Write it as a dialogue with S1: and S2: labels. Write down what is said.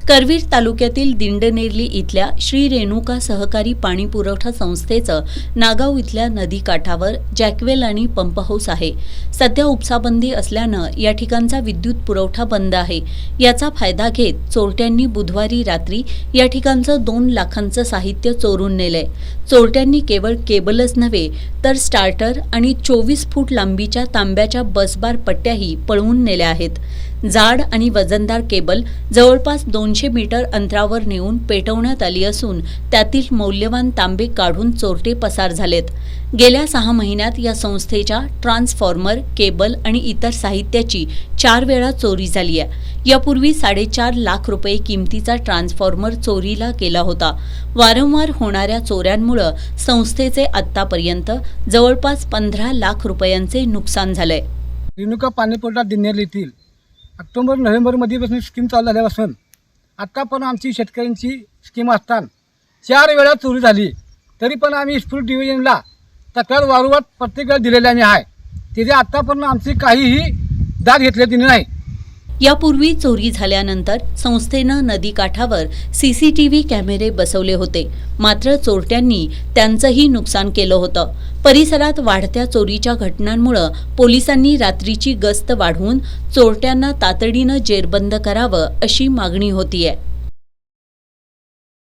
S1: करवीर तालुक्यातील दिंडनेरली इथल्या श्री रेणुका सहकारी पाणी पुरवठा संस्थेचं नागाव इथल्या नदीकाठावर जॅकवेल आणि पंप हाऊस आहे। सध्या उपसाबंदी असल्यानं या ठिकाणचा विद्युत पुरवठा बंद आहे। याचा फायदा घेत चोरट्यांनी बुधवारी रात्री या ठिकाणचं 2 लाखांचं साहित्य चोरून नेलंय। चोरट्यांनी केवळ केबलच नव्हे तर स्टार्टर आणि 24 फूट लांबीच्या तांब्याच्या बसबार पट्ट्याही पळवून नेल्या आहेत। जाड आणि वजनदार केबल जवळपास 200 मीटर अंतरावर नेऊन पेटवण्यात आली असून त्यातील मौल्यवान तांबे काढून चोरटे पसार झालेत। गेल्या 6 महिन्यात या संस्थेच्या ट्रान्सफॉर्मर, केबल आणि इतर साहित्याची 4 वेळा चोरी झाली आहे। यापूर्वी 4.5 लाख रुपये किमतीचा ट्रान्सफॉर्मर चोरीला गेला होता। वारंवार होणाऱ्या चोऱ्यांमुळे संस्थेचे आतापर्यंत जवळपास 15 लाख रुपयांचे नुकसान झाले।
S2: रेणुका पाणीपुरवठा दिंडनेर येथील ऑक्टोबर-नोव्हेंबर मध्येपासून स्कीम चालू झाल्यापासून आता पण आमची शेतकऱ्यांची स्कीम असताना 4 वेळा चोरी झाली, तरी पण आम्ही स्फूर्त डिव्हिजनला तक्रार वारंवार प्रत्येक वेळा दिलेली आहे। तिथे आतापर्यंत आमची काहीही दाद घेतलेली नाही।
S1: यापूर्वी चोरी झाल्यानंतर संस्थेनं नदीकाठावर सीसीटीव्ही कॅमेरे बसवले होते, मात्र चोरट्यांनी त्यांचंही नुकसान केलं होतं। परिसरात वाढत्या चोरीच्या घटनांमुळे पोलिसांनी रात्रीची गस्त वाढवून चोरट्यांना तातडीनं जेरबंद करावं अशी मागणी होतीये।